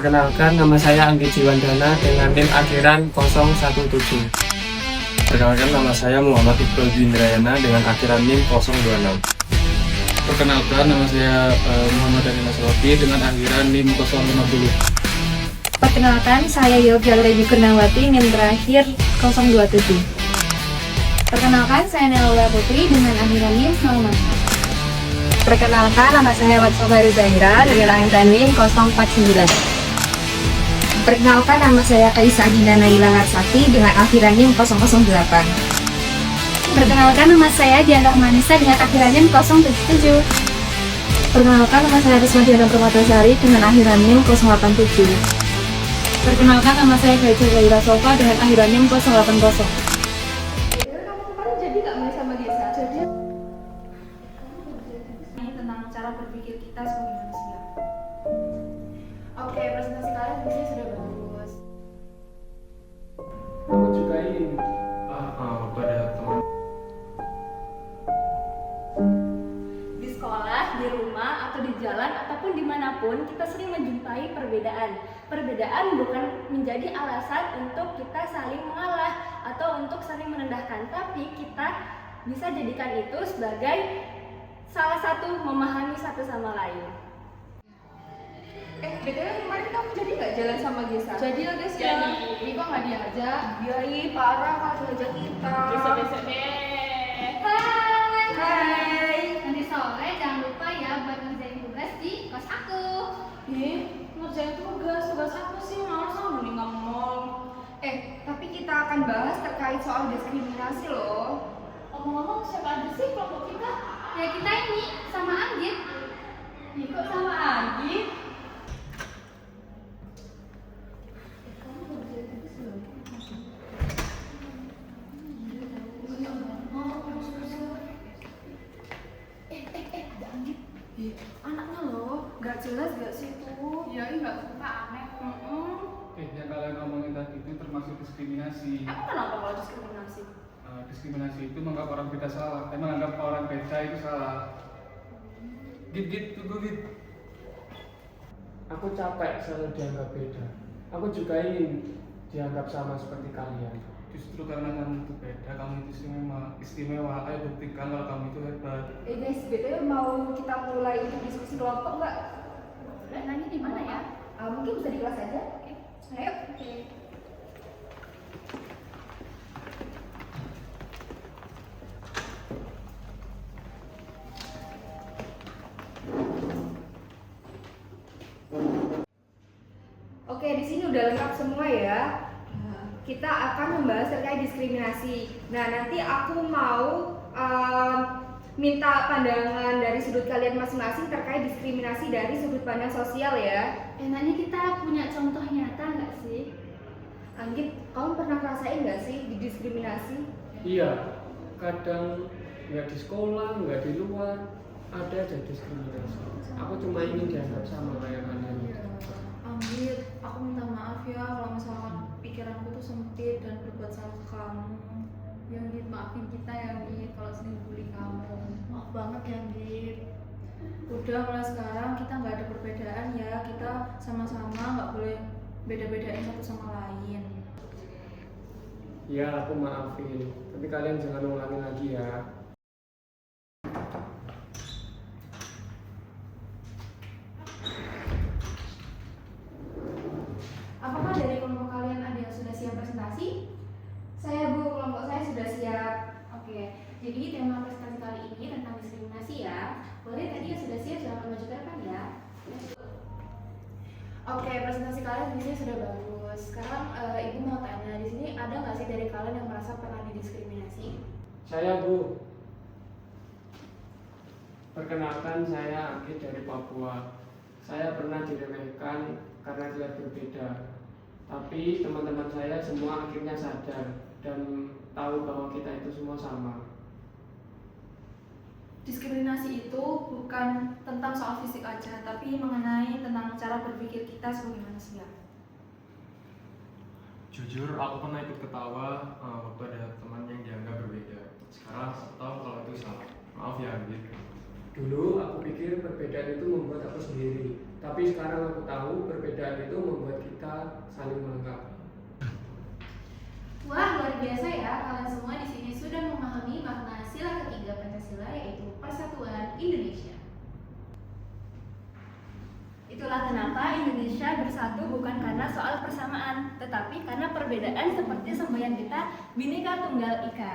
Perkenalkan, nama saya Anggi Jiwandana dengan NIM akhiran 017. Perkenalkan, nama saya Muhammad Iqbal Bindrayana dengan akhiran NIM 026. Perkenalkan, nama saya Muhammad Dani Nasroti dengan akhiran NIM 050. Perkenalkan, saya Yogyal Rebi Kurnawati, NIM terakhir 027. Perkenalkan, saya Nela Putri dengan akhiran NIM 06. Perkenalkan, nama saya Watso Baru Zahira dengan akhiran NIM 049. Perkenalkan, nama saya Kaisa Adinda Naila Larsati dengan akhiran NIM 008. Perkenalkan, nama saya Diana Manisa dengan akhiran NIM 077. Perkenalkan, nama saya Risma Diana Permatasari dengan akhiran NIM 087. Perkenalkan, nama saya Gajah Zaira Sofa dengan akhiran NIM 080. Tentang cara berpikir kita sebagai manusia. Oke, presentasi kalian di sini sudah bagus. Aku juga ingin. Pada teman. Di sekolah, di rumah, atau di jalan, ataupun dimanapun kita sering menjumpai perbedaan. Perbedaan bukan menjadi alasan untuk kita saling mengalah atau untuk saling merendahkan, tapi kita bisa jadikan itu sebagai salah satu memahami satu sama lain. BTW kemarin kamu jadi nggak jalan sama Gesa? Jadi lah guys ya. Ini kok nggak diajak? Yoi, parah kalau ngajak kita. Besok-besok deh. Hai. Nanti sore jangan lupa ya buat ngerjain tugas di kos aku. Ngerjain tugas apa sih? Males sama mending ngomong. Tapi kita akan bahas terkait soal diskriminasi loh. Ngomong-ngomong, siapa aja sih kelompok kita? Ya kita ini sama Anggit. Kok sama Anggit? Anaknya loh, gak jelas gak sih tuh? Ya ini nggak suka aneh. Yang kalian ngomongin tadi itu termasuk diskriminasi. Emang kenapa kalau diskriminasi? Diskriminasi itu menganggap orang beda salah, menganggap orang beda itu salah. Tunggu Git. Aku capek selalu dianggap beda. Aku juga ingin dianggap sama seperti kalian. Justru karena kamu itu beda, kamu itu istimewa. Ayo buktikan kalau kamu itu hebat. Guys, BTW mau kita mulai untuk diskusi kelompok nggak? Nanya di mana ya? Mungkin bisa di kelas aja. Ayo. Oke, di sini udah lengkap semua ya. Kita akan membahas terkait diskriminasi. Nah, nanti aku mau minta pandangan dari sudut kalian masing-masing terkait diskriminasi dari sudut pandang sosial ya. Enaknya kita punya contoh nyata nggak sih? Anggit, kamu pernah ngerasain nggak sih didiskriminasi? Iya, kadang nggak di sekolah, nggak di luar, ada aja diskriminasi. Aku cuma ingin dianggap sama kayak kalian. Anggit, aku minta maaf ya kalau misalkan pikiranku tuh sempit dan berbuat salah ke kamu. Ya Anggit, maafin kita ya Anggit kalau sering bully kamu. Maaf banget ya Anggit. Udah mulai sekarang kita nggak ada perbedaan ya. Kita sama-sama nggak boleh beda-bedain satu sama lain. Iya, aku maafin. Tapi kalian jangan ulangi lagi ya. Apakah dari kelompok kalian ada yang sudah siap presentasi? Saya Bu, kelompok saya sudah siap. Oke, jadi tema presentasi kali ini tentang diskriminasi ya. Boleh tadi yang sudah siap jangan maju ke depan ya. Oke, presentasi kalian di sini sudah bagus. Sekarang Ibu mau tanya, di sini ada nggak sih dari kalian yang merasa pernah didiskriminasi? Saya Bu. Perkenalkan, saya Anggi dari Papua. Saya pernah diremehkan karena saya berbeda. Tapi teman-teman saya semua akhirnya sadar dan tahu bahwa kita itu semua sama. Diskriminasi itu bukan tentang soal fisik aja, tapi mengenai tentang cara berpikir kita sebagai manusia. Jujur, aku pernah ikut ketawa waktu ada teman yang dianggap berbeda. Sekarang aku tahu kalau itu salah. Maaf ya, Anggi. Dulu aku pikir perbedaan itu membuat aku sendiri, Tapi sekarang aku tahu perbedaan itu membuat kita saling melengkapi. Wah, luar biasa ya, kalian semua di sini sudah memahami makna sila ketiga Pancasila, yaitu Persatuan Indonesia. Itulah kenapa Indonesia bersatu bukan karena soal persamaan, tetapi karena perbedaan seperti semboyan kita Bhinneka Tunggal Ika.